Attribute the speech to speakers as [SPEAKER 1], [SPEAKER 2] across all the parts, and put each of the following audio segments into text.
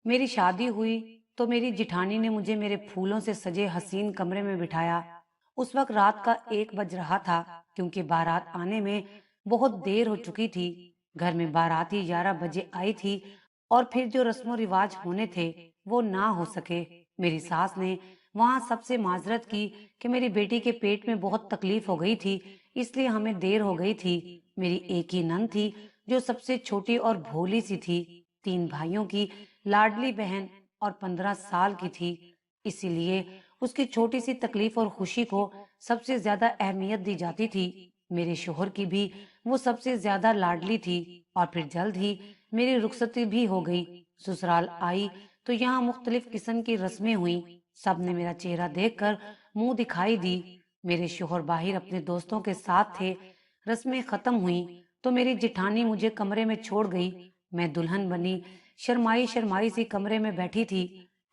[SPEAKER 1] میری شادی ہوئی تو میری جٹھانی نے مجھے میرے پھولوں سے سجے حسین کمرے میں بٹھایا۔ اس وقت رات کا 1 بج رہا تھا، کیونکہ بارات آنے میں بہت دیر ہو چکی تھی۔ گھر میں باراتی 11 بجے آئی تھی، اور پھر جو رسم و رواج ہونے تھے وہ نہ ہو سکے۔ میری ساس نے وہاں سب سے معذرت کی کہ میری بیٹی کے پیٹ میں بہت تکلیف ہو گئی تھی، اس لیے ہمیں دیر ہو گئی تھی۔ میری ایک ہی نند تھی جو سب سے چھوٹی اور بھولی سی تھی، 3 بھائیوں کی لاڈلی بہن، اور 15 سال کی تھی، اسی لیے اس کی چھوٹی سی تکلیف اور خوشی کو سب سے زیادہ اہمیت دی جاتی تھی۔ میرے شوہر کی بھی وہ سب سے زیادہ لاڈلی تھی، اور پھر جلد ہی میری رخصتی بھی ہو گئی۔ سسرال آئی تو یہاں مختلف قسم کی رسمیں ہوئیں۔ سب نے میرا چہرہ دیکھ کر منہ دکھائی دی۔ میرے شوہر باہر اپنے دوستوں کے ساتھ تھے۔ رسمیں ختم ہوئیں تو میری جٹھانی مجھے کمرے میں چھوڑ گئی۔ میں دلہن بنی شرمائی شرمائی سی کمرے میں بیٹھی تھی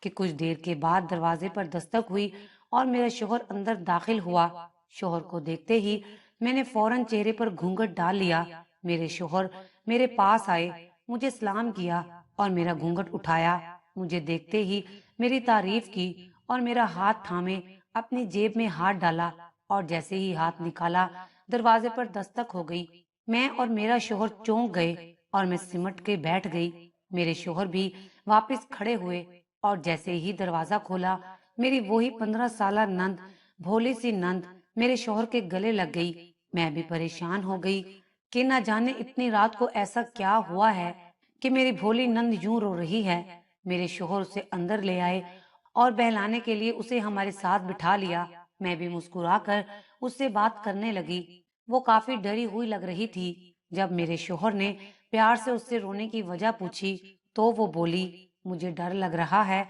[SPEAKER 1] کہ کچھ دیر کے بعد دروازے پر دستک ہوئی اور میرا شوہر اندر داخل ہوا۔ شوہر کو دیکھتے ہی میں نے فوراً چہرے پر گھونگھٹ ڈال لیا۔ میرے شوہر میرے پاس آئے، مجھے سلام کیا اور میرا گھونگھٹ اٹھایا۔ مجھے دیکھتے ہی میری تعریف کی اور میرا ہاتھ تھامے اپنی جیب میں ہاتھ ڈالا، اور جیسے ہی ہاتھ نکالا دروازے پر دستک ہو گئی۔ میں اور میرا شوہر چونک گئے اور میں سمٹ کے بیٹھ گئی۔ میرے شوہر بھی واپس کھڑے ہوئے، اور جیسے ہی دروازہ کھولا میری وہی 15 سالہ نند، بھولی سی نند، میرے شوہر کے گلے لگ گئی۔ میں بھی پریشان ہو گئی کہ نہ جانے اتنی رات کو ایسا کیا ہوا ہے کہ میری بھولی نند یوں رو رہی ہے۔ میرے شوہر اسے اندر لے آئے اور بہلانے کے لیے اسے ہمارے ساتھ بٹھا لیا۔ میں بھی مسکرا کر اس سے بات کرنے لگی۔ وہ کافی ڈری ہوئی لگ رہی تھی۔ جب میرے شوہر نے پیار سے اس سے رونے کی وجہ پوچھی تو وہ بولی، مجھے ڈر لگ رہا ہے۔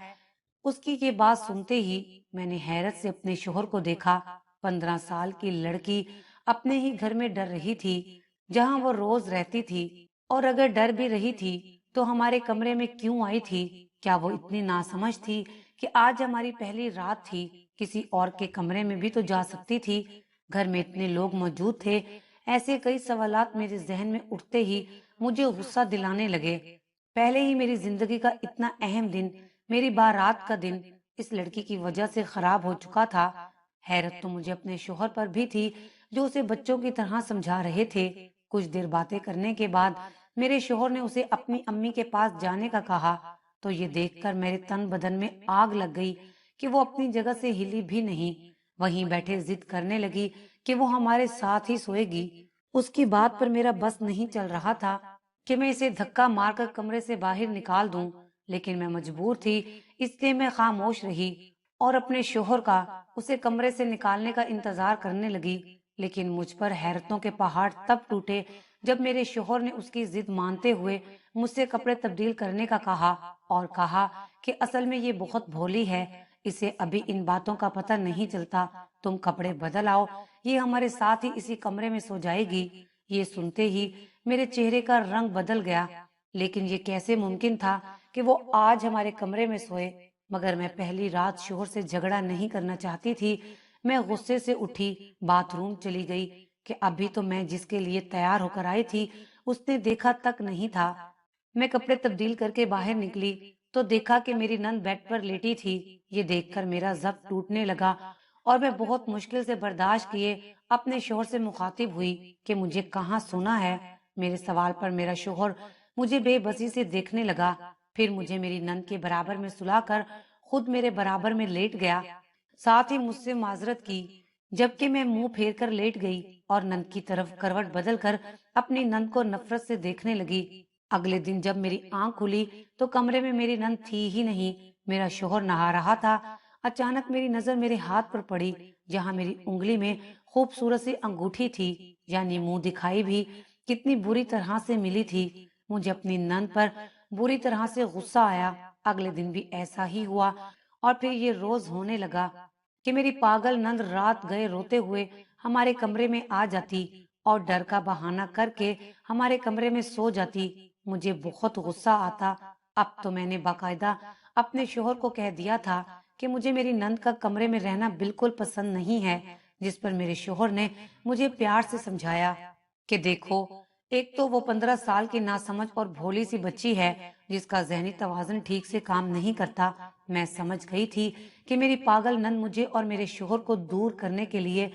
[SPEAKER 1] اس کی یہ بات سنتے ہی میں نے حیرت سے اپنے شوہر کو دیکھا۔ 15 سال کی لڑکی اپنے ہی گھر میں ڈر رہی تھی جہاں وہ روز رہتی تھی، اور اگر ڈر بھی رہی تھی تو ہمارے کمرے میں کیوں آئی تھی؟ کیا وہ اتنی ناسمجھ تھی کہ آج ہماری پہلی رات تھی، کسی اور کے کمرے میں بھی تو جا سکتی تھی؟ گھر میں اتنے لوگ موجود تھے۔ ایسے کئی سوالات میرے ذہن میں اٹھتے ہی مجھے غصہ دلانے لگے۔ پہلے ہی میری زندگی کا اتنا اہم دن، میری بارات کا دن، اس لڑکی کی وجہ سے خراب ہو چکا تھا۔ حیرت تو مجھے اپنے شوہر پر بھی تھی جو اسے بچوں کی طرح سمجھا رہے تھے۔ کچھ دیر باتیں کرنے کے بعد میرے شوہر نے اسے اپنی امی کے پاس جانے کا کہا، تو یہ دیکھ کر میرے تن بدن میں آگ لگ گئی کہ وہ اپنی جگہ سے ہلی بھی نہیں، وہیں بیٹھے ضد کرنے لگی کہ وہ ہمارے ساتھ ہی سوئے گی۔ اس کی بات پر میرا بس نہیں چل رہا تھا کہ میں اسے دھکا مار کر کمرے سے باہر نکال دوں، لیکن میں مجبور تھی، اس لیے میں خاموش رہی اور اپنے شوہر کا اسے کمرے سے نکالنے کا انتظار کرنے لگی۔ لیکن مجھ پر حیرتوں کے پہاڑ تب ٹوٹے جب میرے شوہر نے اس کی ضد مانتے ہوئے مجھ سے کپڑے تبدیل کرنے کا کہا، اور کہا کہ اصل میں یہ بہت بھولی ہے، اسے ابھی ان باتوں کا پتہ نہیں چلتا، تم کپڑے بدل آؤ، یہ ہمارے ساتھ ہی اسی کمرے میں سو جائے گی۔ یہ سنتے ہی میرے چہرے کا رنگ بدل گیا، لیکن یہ کیسے ممکن تھا کہ وہ آج ہمارے کمرے میں سوئے؟ مگر میں پہلی رات شوہر سے جھگڑا نہیں کرنا چاہتی تھی۔ میں غصے سے اٹھی، باتھ روم چلی گئی کہ ابھی تو میں جس کے لیے تیار ہو کر آئی تھی اس نے دیکھا تک نہیں تھا۔ میں کپڑے تبدیل کر کے باہر نکلی تو دیکھا کہ میری نند بیڈ پر لیٹی تھی۔ یہ دیکھ کر میرا ضبط ٹوٹنے لگا اور میں بہت مشکل سے برداشت کیے اپنے شوہر سے مخاطب ہوئی کہ مجھے کہاں سونا ہے۔ میرے سوال پر میرا شوہر مجھے بے بسی سے دیکھنے لگا، پھر مجھے میری نند کے برابر میں سلا کر خود میرے برابر میں لیٹ گیا، ساتھ ہی مجھ سے معذرت کی، جبکہ میں منہ پھیر کر لیٹ گئی اور نند کی طرف کروٹ بدل کر اپنی نند کو نفرت سے دیکھنے لگی۔ اگلے دن جب میری آنکھ کھلی تو کمرے میں میری نند تھی ہی نہیں۔ میرا شوہر نہا رہا تھا۔ اچانک میری نظر میرے ہاتھ پر پڑی جہاں میری انگلی میں خوبصورت سی انگوٹھی تھی، یعنی منہ دکھائی بھی کتنی بری طرح سے ملی تھی۔ مجھے اپنی نند پر بری طرح سے غصہ آیا۔ اگلے دن بھی ایسا ہی ہوا، اور پھر یہ روز ہونے لگا کہ میری پاگل نند رات گئے روتے ہوئے ہمارے کمرے میں آ جاتی اور ڈر کا بہانہ کر کے ہمارے کمرے میں سو جاتی۔ مجھے بہت غصہ آتا۔ اب تو میں نے باقاعدہ اپنے شوہر کو کہہ دیا تھا کہ مجھے میری نند کا کمرے میں رہنا بالکل پسند نہیں ہے، جس پر میرے شوہر نے مجھے پیار سے سمجھایا کہ دیکھو، ایک تو وہ 15 سال کی ناسمجھ اور بھولی سی بچی ہے جس کا ذہنی توازن ٹھیک سے کام نہیں کرتا۔ میں سمجھ گئی تھی کہ میری پاگل نند مجھے اور میرے شوہر کو دور کرنے کے لیے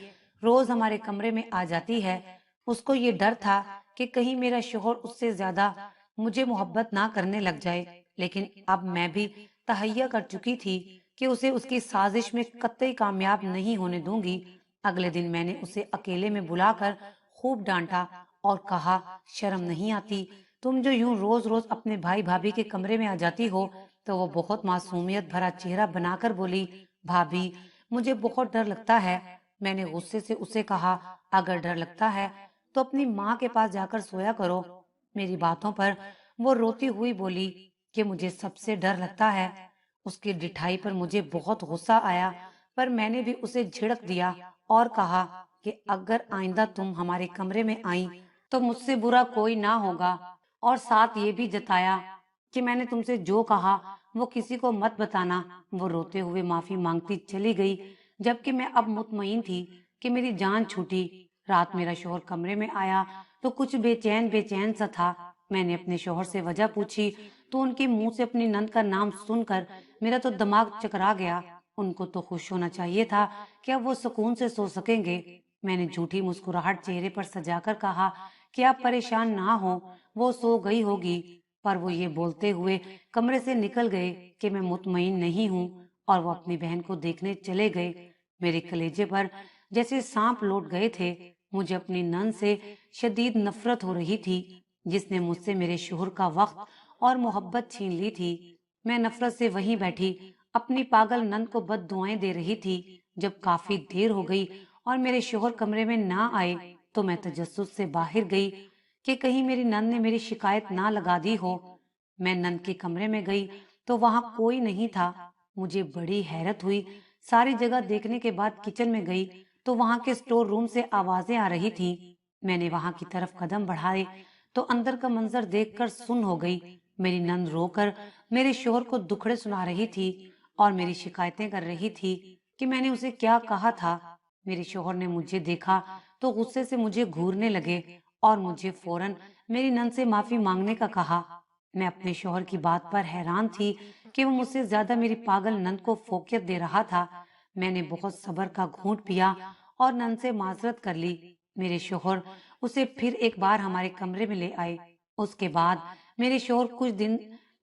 [SPEAKER 1] روز ہمارے کمرے میں آ جاتی ہے۔ اس کو یہ ڈر تھا کہ کہیں میرا شوہر اس سے زیادہ مجھے محبت نہ کرنے لگ جائے، لیکن اب میں بھی تہیا کر چکی تھی کہ اسے اس کی سازش میں قطعی کامیاب نہیں ہونے دوں گی۔ اگلے دن میں نے اسے اکیلے میں بلا کر خوب ڈانٹا اور کہا، شرم نہیں آتی؟ تم جو یوں روز روز اپنے بھائی بھابھی کے کمرے میں آ جاتی ہو؟ تو وہ بہت معصومیت بھرا چہرہ بنا کر بولی، بھابھی مجھے بہت ڈر لگتا ہے۔ میں نے غصے سے اسے کہا، اگر ڈر لگتا ہے تو اپنی ماں کے پاس جا کر سویا کرو۔ میری باتوں پر وہ روتی ہوئی بولی کہ مجھے سب سے ڈر لگتا ہے۔ اس کی ڈٹھائی پر مجھے بہت غصہ آیا، پر میں نے بھی اسے جھڑک دیا اور کہا کہ اگر آئندہ تم ہمارے کمرے میں آئیں تو مجھ سے برا کوئی نہ ہوگا، اور ساتھ یہ بھی جتایا کہ میں نے تم سے جو کہا وہ کسی کو مت بتانا۔ وہ روتے ہوئے معافی مانگتی چلی گئی، جبکہ میں اب مطمئن تھی کہ میری جان چھوٹی۔ رات میرا شوہر کمرے میں آیا تو کچھ بے چین سا تھا۔ میں نے اپنے شوہر سے وجہ پوچھی تو ان کے منہ سے اپنی نند کا نام سن کر میرا تو دماغ چکرا گیا۔ ان کو تو خوش ہونا چاہیے تھا کہ اب وہ سکون سے سو سکیں گے۔ میں نے جھوٹی مسکراہٹ چہرے پر سجا کر کہا کہ آپ پریشان نہ ہو، وہ سو گئی ہوگی، پر وہ یہ بولتے ہوئے کمرے سے نکل گئے کہ میں مطمئن نہیں ہوں، اور وہ اپنی بہن کو دیکھنے چلے گئے۔ میرے کلیجے پر جیسے سانپ لوٹ گئے تھے۔ مجھے اپنی نند سے شدید نفرت ہو رہی تھی، جس نے مجھ سے میرے شوہر کا وقت اور محبت چھین لی تھی۔ میں نفرت سے وہیں بیٹھی اپنی پاگل نند کو بد دعائیں دے رہی تھی۔ جب کافی دیر ہو گئی اور میرے شوہر کمرے میں نہ آئے تو میں تجسس سے باہر گئی کہ کہیں میری نند نے میری شکایت نہ لگا دی ہو۔ میں نند کے کمرے میں گئی تو وہاں کوئی نہیں تھا۔ مجھے بڑی حیرت ہوئی۔ ساری جگہ دیکھنے کے بعد کچن میں گئی تو وہاں کے اسٹور روم سے آوازیں آ رہی تھیں۔ میں نے وہاں کی طرف قدم بڑھائے تو اندر کا منظر دیکھ کر سن ہو گئی۔ میری نند رو کر میرے شوہر کو دکھڑے سنا رہی تھی اور میری شکایتیں کر رہی تھی کہ میں نے اسے کیا کہا تھا۔ میرے شوہر نے مجھے دیکھا تو غصے سے مجھے گھورنے لگے اور مجھے فوراً میری نند سے معافی مانگنے کا کہا۔ میں اپنے شوہر کی بات پر حیران تھی کہ وہ مجھ سے زیادہ میری پاگل نند کو فوقیت دے رہا تھا۔ میں نے بہت صبر کا گھونٹ پیا اور نند سے معذرت کر لی۔ میرے شوہر اسے پھر ایک بار ہمارے کمرے میں لے آئے۔ اس کے بعد میرے شوہر کچھ دن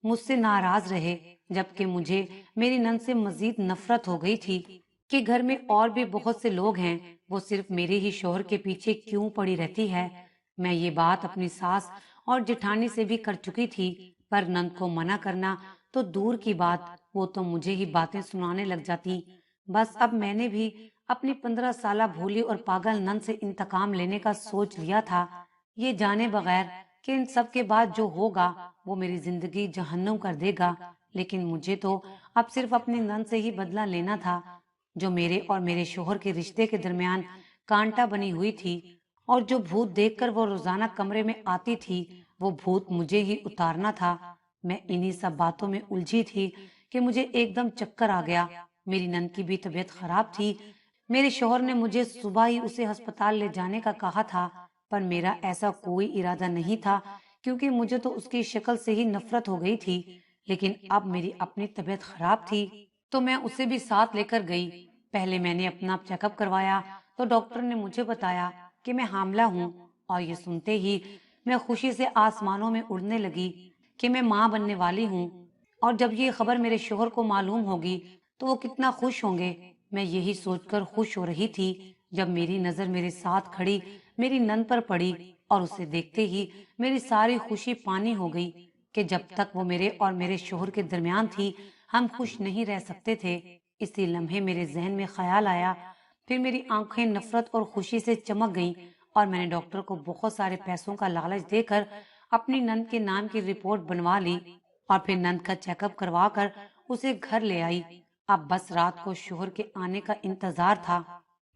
[SPEAKER 1] مجھ سے ناراض رہے، جبکہ مجھے میری نند سے مزید نفرت ہو گئی تھی کہ گھر میں اور بھی بہت سے لوگ ہیں، وہ صرف میرے ہی شوہر کے پیچھے کیوں پڑی رہتی ہے۔ میں یہ بات اپنی ساس اور جٹھانی سے بھی کر چکی تھی، پر نند کو منع کرنا تو دور کی بات، وہ تو مجھے ہی باتیں سنانے لگ جاتی۔ بس اب میں نے بھی اپنی 15 سالہ بھولی اور پاگل نند سے انتقام لینے کا سوچ لیا تھا، یہ جانے بغیر کہ ان سب کے بعد جو ہوگا وہ میری زندگی جہنم کر دے گا۔ لیکن مجھے تو اب صرف اپنی نند سے ہی بدلہ لینا تھا، جو میرے اور میرے شوہر کے رشتے کے درمیان کانٹا بنی ہوئی تھی، اور جو بھوت دیکھ کر وہ روزانہ کمرے میں آتی تھی، وہ بھوت مجھے ہی اتارنا تھا۔ میں انہی سب باتوں میں الجھی تھی کہ مجھے ایک دم چکر آ گیا۔ میری نند کی بھی طبیعت خراب تھی۔ میرے شوہر نے مجھے صبح ہی اسے ہسپتال لے جانے کا کہا تھا، پر میرا ایسا کوئی ارادہ نہیں تھا، کیونکہ مجھے تو اس کی شکل سے ہی نفرت ہو گئی تھی۔ لیکن اب میری اپنی طبیعت خراب تھی تو میں اسے بھی ساتھ لے کر گئی۔ پہلے میں نے اپنا چیک اپ کروایا تو ڈاکٹر نے مجھے بتایا کہ میں حاملہ ہوں، اور یہ سنتے ہی میں خوشی سے آسمانوں میں اڑنے لگی کہ میں ماں بننے والی ہوں، اور جب یہ خبر میرے شوہر کو معلوم ہوگی تو وہ کتنا خوش ہوں گے۔ میں یہی سوچ کر خوش ہو رہی تھی جب میری نظر میرے ساتھ کھڑی میری نند پر پڑی، اور اسے دیکھتے ہی میری ساری خوشی پانی ہو گئی کہ جب تک وہ میرے اور میرے شوہر کے درمیان تھی ہم خوش نہیں رہ سکتے تھے۔ اسی لمحے میرے ذہن میں خیال آیا، پھر میری آنکھیں نفرت اور خوشی سے چمک گئیں، اور میں نے ڈاکٹر کو بہت سارے پیسوں کا لالچ دے کر اپنی نند کے نام کی رپورٹ بنوا لی، اور پھر نند کا چیک اپ کروا کر اسے گھر لے آئی۔ اب بس رات کو شوہر کے آنے کا انتظار تھا۔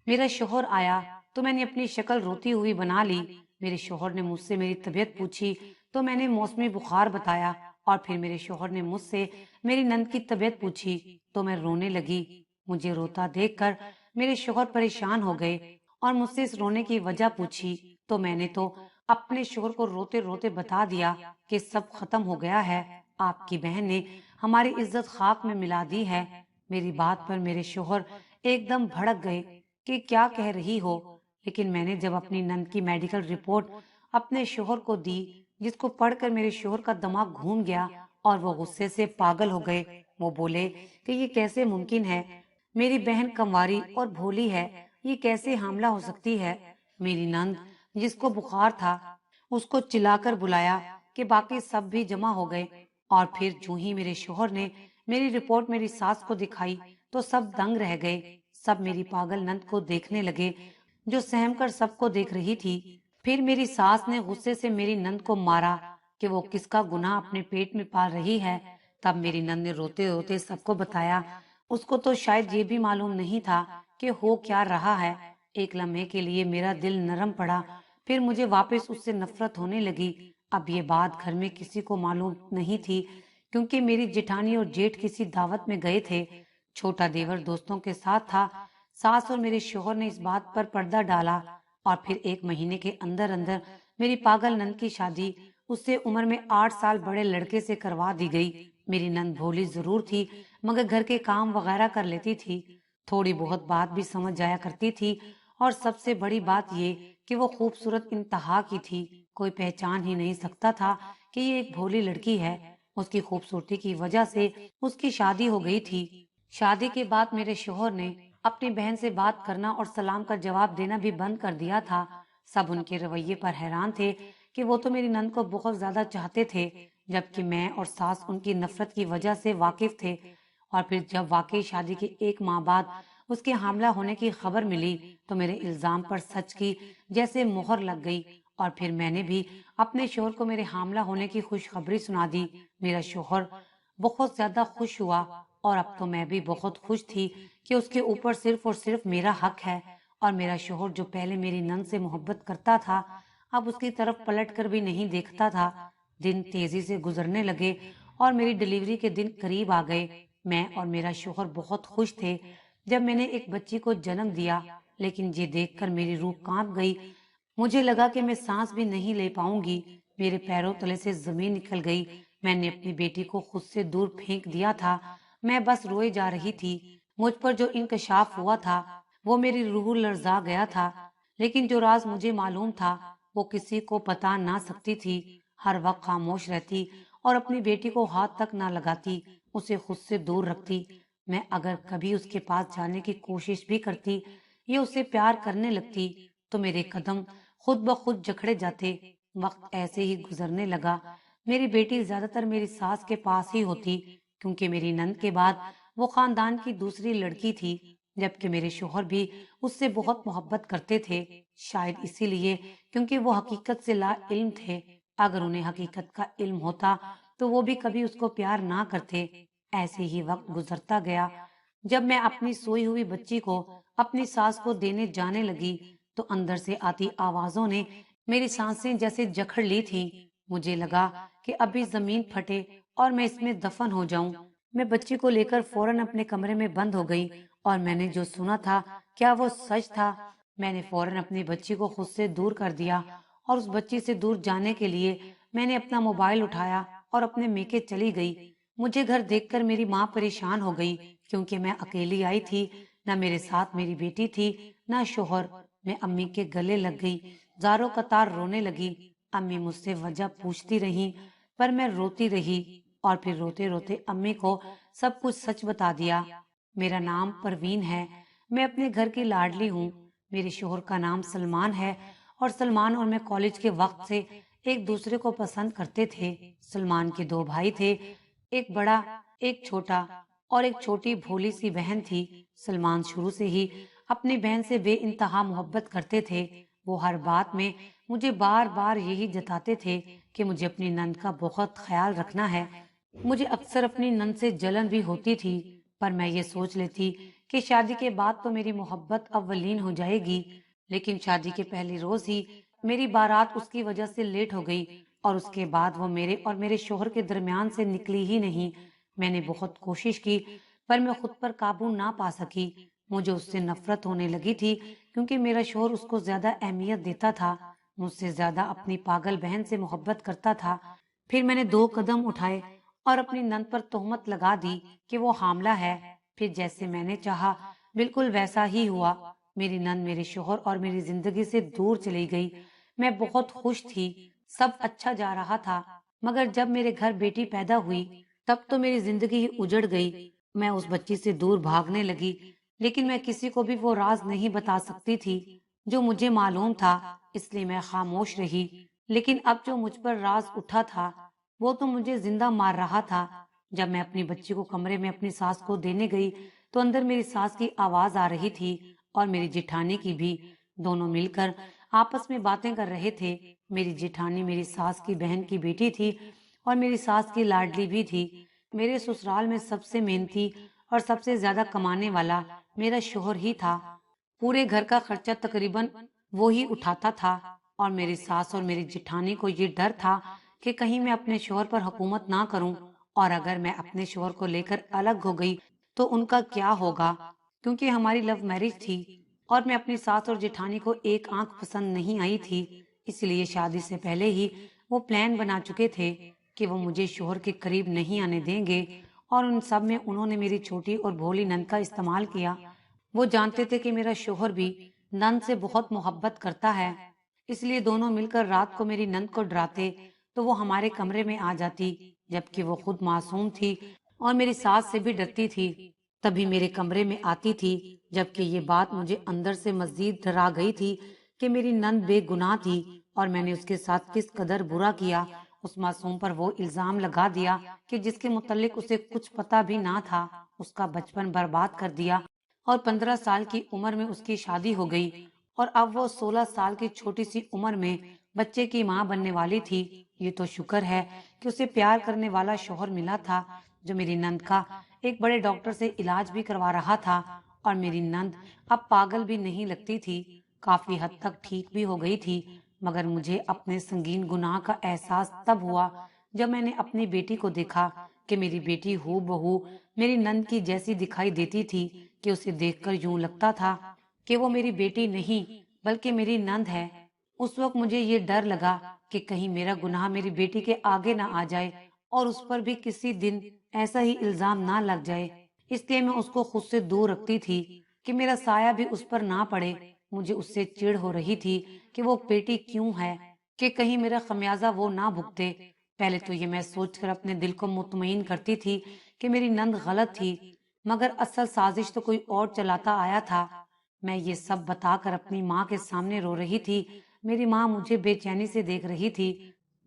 [SPEAKER 1] میرا شوہر آیا تو میں نے اپنی شکل روتی ہوئی بنا لی۔ میرے شوہر نے مجھ سے میری طبیعت پوچھی تو میں نے موسمی بخار بتایا، اور پھر میرے شوہر نے مجھ سے میری نند کی طبیعت پوچھی تو میں رونے لگی۔ مجھے روتا دیکھ کر میرے شوہر پریشان ہو گئے اور مجھ سے اس رونے کی وجہ پوچھی تو میں نے تو اپنے شوہر کو روتے روتے بتا دیا کہ سب ختم ہو گیا ہے آپ کی بہن نے ہماری عزت خاک میں ملا دی ہے۔ میری بات پر میرے شوہر ایک دم بھڑک گئے کہ کیا کہہ رہی ہو، لیکن میں نے جب اپنی نند کی میڈیکل رپورٹ اپنے شوہر کو دی، جس کو پڑھ کر میرے شوہر کا دماغ گھوم گیا اور وہ غصے سے پاگل ہو گئے۔ وہ بولے کہ یہ کیسے ممکن ہے، میری بہن کنواری اور بھولی ہے، یہ کیسے حاملہ ہو سکتی ہے۔ میری نند جس کو بخار تھا اس کو چلا کر بلایا کہ باقی سب بھی جمع ہو گئے، اور پھر جو ہی میرے شوہر نے میری رپورٹ میری ساس کو دکھائی تو سب دنگ رہ گئے۔ سب میری پاگل نند کو دیکھنے لگے جو سہم کر سب کو دیکھ رہی تھی۔ پھر میری ساس نے غصے سے میری نند کو مارا کہ وہ کس کا گناہ اپنے پیٹ میں پال رہی ہے۔ تب میری نند نے روتے روتے سب کو بتایا۔ اس کو تو شاید یہ بھی معلوم نہیں تھا کہ ہو کیا رہا ہے۔ ایک لمحے کے لیے میرا دل نرم پڑا، پھر مجھے واپس اس سے نفرت ہونے لگی۔ اب یہ بات گھر میں کسی کو معلوم نہیں تھی کیونکہ میری جیٹھانی اور جیٹھ کسی دعوت میں گئے تھے۔ چھوٹا دیور دوستوں کے ساتھ تھا۔ ساس اور میرے شوہر نے اس بات پر پردہ ڈالا اور پھر 1 مہینے کے اندر اندر میری پاگل نند کی شادی اس سے عمر میں 8 سال بڑے لڑکے سے کروا دی گئی۔ میری نند بھولی ضرور تھی مگر گھر کے کام وغیرہ کر لیتی تھی، تھوڑی بہت بات بھی سمجھ جایا کرتی تھی، اور سب سے بڑی بات یہ کہ وہ خوبصورت انتہا کی تھی۔ کوئی پہچان ہی نہیں سکتا تھا کہ یہ ایک بھولی لڑکی ہے۔ اس کی خوبصورتی کی وجہ سے اس کی شادی ہو گئی تھی۔ شادی کے بعد میرے شوہر نے اپنی بہن سے بات کرنا اور سلام کا جواب دینا بھی بند کر دیا تھا۔ سب ان کے رویے پر حیران تھے کہ وہ تو میری نند کو بہت زیادہ چاہتے تھے، جبکہ میں اور ساس ان کی نفرت کی وجہ سے واقف تھے۔ اور پھر جب واقعی شادی کے 1 ماہ بعد اس کے حاملہ ہونے کی خبر ملی تو میرے الزام پر سچ کی جیسے مہر لگ گئی، اور پھر میں نے بھی اپنے شوہر کو میرے حاملہ ہونے کی خوشخبری سنا دی۔ میرا شوہر بہت زیادہ خوش ہوا، اور اب تو میں بھی بہت خوش تھی کہ اس کے اوپر صرف اور صرف میرا حق ہے، اور میرا شوہر جو پہلے میری نند سے محبت کرتا تھا اب اس کی طرف پلٹ کر بھی نہیں دیکھتا تھا۔ دن تیزی سے گزرنے لگے اور میری ڈیلیوری کے دن قریب آ گئے۔ میں اور میرا شوہر بہت خوش تھے جب میں نے ایک بچی کو جنم دیا، لیکن یہ دیکھ کر میری روح کانپ گئی۔ مجھے لگا کہ میں سانس بھی نہیں لے پاؤں گی، میرے پیروں تلے سے زمین نکل گئی۔ میں نے اپنی بیٹی کو خود سے دور پھینک دیا تھا، میں بس روئے جا رہی تھی۔ مجھ پر جو انکشاف ہوا تھا وہ میری روح لرزا گیا تھا، لیکن جو راز مجھے معلوم تھا وہ کسی کو بتا نہ سکتی تھی۔ ہر وقت خاموش رہتی اور اپنی بیٹی کو ہاتھ تک نہ لگاتی، اسے خود سے دور رکھتی۔ میں اگر کبھی اس کے پاس جانے کی کوشش بھی کرتی یا اسے پیار کرنے لگتی تو میرے قدم خود بخود جکڑے جاتے۔ وقت ایسے ہی گزرنے لگا۔ میری بیٹی زیادہ تر میری ساس کے پاس ہی ہوتی کیونکہ میری نند کے بعد وہ خاندان کی دوسری لڑکی تھی، جبکہ میرے شوہر بھی اس سے بہت محبت کرتے تھے، شاید اسی لیے کیونکہ وہ حقیقت سے لا علم تھے۔ اگر انہیں حقیقت کا علم ہوتا تو وہ بھی کبھی اس کو پیار نہ کرتے۔ ایسے ہی وقت گزرتا گیا۔ جب میں اپنی سوئی ہوئی بچی کو اپنی ساس کو دینے جانے لگی تو اندر سے آتی آوازوں نے میری سانسیں جیسے جکڑ لی تھی۔ مجھے لگا کہ ابھی زمین پھٹے اور میں اس میں دفن ہو جاؤں۔ میں بچی کو لے کر فوراً اپنے کمرے میں بند ہو گئی، اور میں نے جو سنا تھا کیا وہ سچ تھا؟ میں نے فوراً اپنی بچی کو خود سے دور کر دیا، اور اس بچی سے دور جانے کے لیے میں نے اپنا موبائل اٹھایا اور اپنے میکے چلی گئی۔ مجھے گھر دیکھ کر میری ماں پریشان ہو گئی کیونکہ میں اکیلی آئی تھی، نہ میرے ساتھ میری بیٹی تھی نہ شوہر۔ میں امی کے گلے لگ گئی، زاروں قطار رونے لگی۔ امی مجھ سے وجہ پوچھتی رہی پر میں روتی رہی، اور پھر روتے روتے امی کو سب کچھ سچ بتا دیا۔ میرا نام پروین ہے، میں اپنے گھر کی لاڈلی ہوں۔ میرے شوہر کا نام سلمان ہے، اور سلمان اور میں کالج کے وقت سے ایک دوسرے کو پسند کرتے تھے۔ سلمان کے 2 بھائی تھے، ایک بڑا ایک چھوٹا، اور ایک چھوٹی بھولی سی بہن تھی۔ سلمان شروع سے ہی اپنی بہن سے بے انتہا محبت کرتے تھے۔ وہ ہر بات میں مجھے بار بار یہی جتاتے تھے کہ مجھے اپنی نند کا بہت خیال رکھنا ہے۔ مجھے اکثر اپنی نند سے جلن بھی ہوتی تھی، پر میں یہ سوچ لیتی کہ شادی کے بعد تو میری محبت اولین ہو جائے گی۔ لیکن شادی کے پہلے روز ہی میری بارات اس کی وجہ سے لیٹ ہو گئی، اور اس کے بعد وہ میرے اور میرے شوہر کے درمیان سے نکلی ہی نہیں۔ میں نے بہت کوشش کی پر میں خود پر قابو نہ پا سکی۔ مجھے اس سے نفرت ہونے لگی تھی کیونکہ میرا شوہر اس کو زیادہ اہمیت دیتا تھا، مجھ سے زیادہ اپنی پاگل بہن سے محبت کرتا تھا۔ پھر میں نے 2 قدم اٹھائے اور اپنی نند پر تہمت لگا دی کہ وہ حاملہ ہے۔ پھر جیسے میں نے چاہا بالکل ویسا ہی ہوا، میری نند میرے شوہر اور میری زندگی سے دور چلی گئی۔ میں بہت خوش تھی، سب اچھا جا رہا تھا، مگر جب میرے گھر بیٹی پیدا ہوئی تب تو میری زندگی ہی اجڑ گئی۔ میں اس بچی سے دور بھاگنے لگی، لیکن میں کسی کو بھی وہ راز نہیں بتا سکتی تھی جو مجھے معلوم تھا، اس لیے میں خاموش رہی۔ لیکن اب جو مجھ پر راز اٹھا تھا وہ تو مجھے زندہ مار رہا تھا۔ جب میں اپنی بچی کو کمرے میں اپنی ساس کو دینے گئی تو اندر میری ساس کی آواز آ رہی تھی اور میری جٹھانی کی بھی۔ دونوں مل کر آپس میں باتیں کر رہے تھے۔ میری جٹھانی میری ساس کی بہن کی بیٹی تھی اور میری ساس کی لاڈلی بھی تھی۔ میرے سسرال میں سب سے محنتی اور سب سے زیادہ کمانے والا میرا شوہر ہی تھا۔ پورے گھر کا خرچہ تقریباً وہی اٹھاتا تھا، اور میری ساس اور میری جٹھانی کو یہ ڈر تھا کہ کہیں میں اپنے شوہر پر حکومت نہ کروں، اور اگر میں اپنے شوہر کو لے کر الگ ہو گئی تو ان کا کیا ہوگا، کیونکہ ہماری لو میرج تھی اور میں اپنی ساس اور جٹھانی کو ایک آنکھ پسند نہیں آئی تھی۔ اس لیے شادی سے پہلے ہی وہ پلان بنا چکے تھے کہ وہ مجھے شوہر کے قریب نہیں آنے دیں گے، اور ان سب میں انہوں نے میری چھوٹی اور بھولی نند کا استعمال کیا۔ وہ جانتے تھے کہ میرا شوہر بھی نند سے بہت محبت کرتا ہے، اس لیے دونوں مل کر رات کو میری نند کو ڈراتے تو وہ ہمارے کمرے میں آ جاتی، جبکہ وہ خود معصوم تھی اور میری ساس سے بھی ڈرتی تھی، تبھی میرے کمرے میں آتی تھی، جبکہ یہ بات مجھے اندر سے مزید ڈرا گئی تھی کہ میری نند بے گناہ تھی اور میں نے اس کے ساتھ کس قدر برا کیا۔ اس معصوم پر وہ الزام لگا دیا کہ جس کے متعلق اسے کچھ پتا بھی نہ تھا، اس کا بچپن برباد کر دیا، اور 15 سال کی عمر میں اس کی شادی ہو گئی، اور اب وہ 16 سال کی چھوٹی سی عمر میں بچے کی ماں بننے والی تھی۔ یہ تو شکر ہے کہ اسے پیار کرنے والا شوہر ملا تھا جو میری نند کا ایک بڑے ڈاکٹر سے علاج بھی کروا رہا تھا، اور میری نند اب پاگل بھی نہیں لگتی تھی، کافی حد تک ٹھیک بھی ہو گئی تھی۔ مگر مجھے اپنے سنگین گناہ کا احساس تب ہوا جب میں نے اپنی بیٹی کو دیکھا کہ میری بیٹی ہو بہو میری نند کی جیسی دکھائی دیتی تھی کہ اسے دیکھ کر یوں لگتا تھا کہ وہ میری بیٹی نہیں بلکہ میری نند ہے۔ اس وقت مجھے یہ ڈر لگا کہ کہیں میرا گناہ میری بیٹی کے آگے نہ آ جائے اور اس پر بھی کسی دن ایسا ہی الزام نہ لگ جائے، اس لیے میں اس کو خود سے دور رکھتی تھی کہ میرا سایہ بھی اس پر نہ پڑے۔ مجھے اس سے چڑ ہو رہی تھی کہ وہ بیٹی کیوں ہے، کہ کہیں میرا خمیازہ وہ نہ بھگتے۔ پہلے تو یہ میں سوچ کر اپنے دل کو مطمئن کرتی تھی کہ میری نند غلط تھی، مگر اصل سازش تو کوئی اور چلاتا آیا تھا۔ میں یہ سب بتا کر اپنی ماں کے سامنے رو رہی تھی۔ میری ماں مجھے بے چینی سے دیکھ رہی تھی۔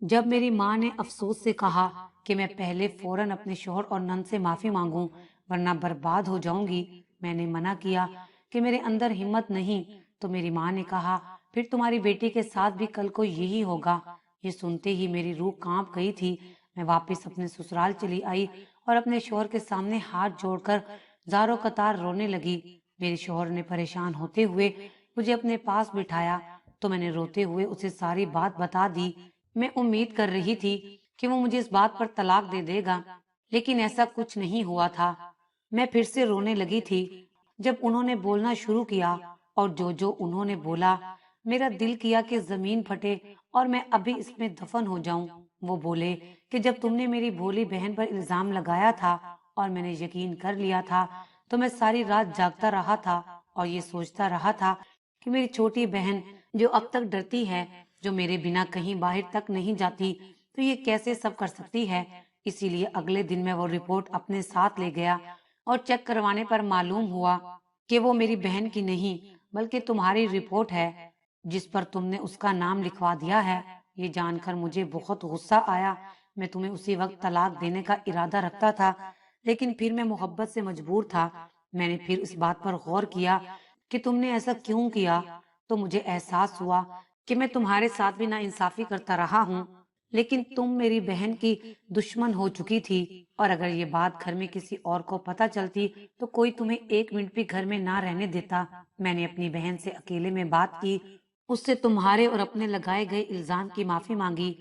[SPEAKER 1] جب میری ماں نے افسوس سے کہا کہ میں پہلے فوراً اپنے شوہر اور نند سے معافی مانگوں ورنہ برباد ہو جاؤں گی، میں نے منع کیا کہ میرے اندر ہمت نہیں، تو میری ماں نے کہا پھر تمہاری بیٹی کے ساتھ بھی کل کو یہی ہوگا۔ یہ سنتے ہی میری روح کانپ گئی تھی۔ میں واپس اپنے سسرال چلی آئی اور اپنے شوہر کے سامنے ہاتھ جوڑ کر زاروں قطار رونے لگی۔ میرے شوہر نے پریشان ہوتے ہوئے مجھے اپنے پاس بٹھایا تو میں نے روتے ہوئے اسے ساری بات بتا دی۔ میں امید کر رہی تھی کہ وہ مجھے اس بات پر طلاق دے دے گا، لیکن ایسا کچھ نہیں ہوا تھا۔ میں پھر سے رونے لگی تھی جب انہوں نے بولنا شروع کیا، اور جو انہوں نے بولا میرا دل کیا کہ زمین پھٹے اور میں ابھی اس میں دفن ہو جاؤں۔ وہ بولے کہ جب تم نے میری بھولی بہن پر الزام لگایا تھا اور میں نے یقین کر لیا تھا تو میں ساری رات جاگتا رہا تھا اور یہ سوچتا رہا تھا کہ میری چھوٹی بہن جو اب تک ڈرتی ہے، جو میرے بنا کہیں باہر تک نہیں جاتی، تو یہ کیسے سب کر سکتی ہے۔ اسی لیے اگلے دن میں وہ رپورٹ اپنے ساتھ لے گیا اور چیک کروانے پر معلوم ہوا کہ وہ میری بہن کی نہیں بلکہ تمہاری رپورٹ ہے جس پر تم نے اس کا نام لکھوا دیا ہے۔ یہ جان کر مجھے بہت غصہ آیا۔ میں تمہیں اسی وقت طلاق دینے کا ارادہ رکھتا تھا، لیکن پھر میں محبت سے مجبور تھا۔ میں نے پھر اس بات پر غور کیا کہ تم نے ایسا کیوں کیا، تو مجھے احساس ہوا کہ میں تمہارے ساتھ بھی ناانصافی کرتا رہا ہوں، لیکن تم میری بہن کی دشمن ہو چکی تھی، اور اگر یہ بات گھر میں کسی اور کو پتہ چلتی تو کوئی تمہیں ایک منٹ بھی گھر میں نہ رہنے دیتا۔ میں نے اپنی بہن سے اکیلے میں بات کی، اس سے تمہارے اور اپنے لگائے گئے الزام کی معافی مانگی،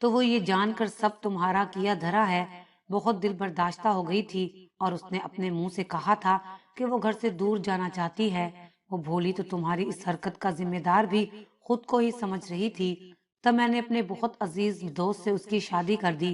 [SPEAKER 1] تو وہ یہ جان کر سب تمہارا کیا دھرا ہے بہت دل برداشتہ ہو گئی تھی، اور اس نے اپنے منہ سے کہا تھا کہ وہ گھر سے دور جانا چاہتی ہے۔ وہ بھولی تو تمہاری اس حرکت کا ذمہ دار بھی خود کو ہی سمجھ رہی تھی۔ تب میں نے اپنے بہت عزیز دوست سے اس کی شادی کر دی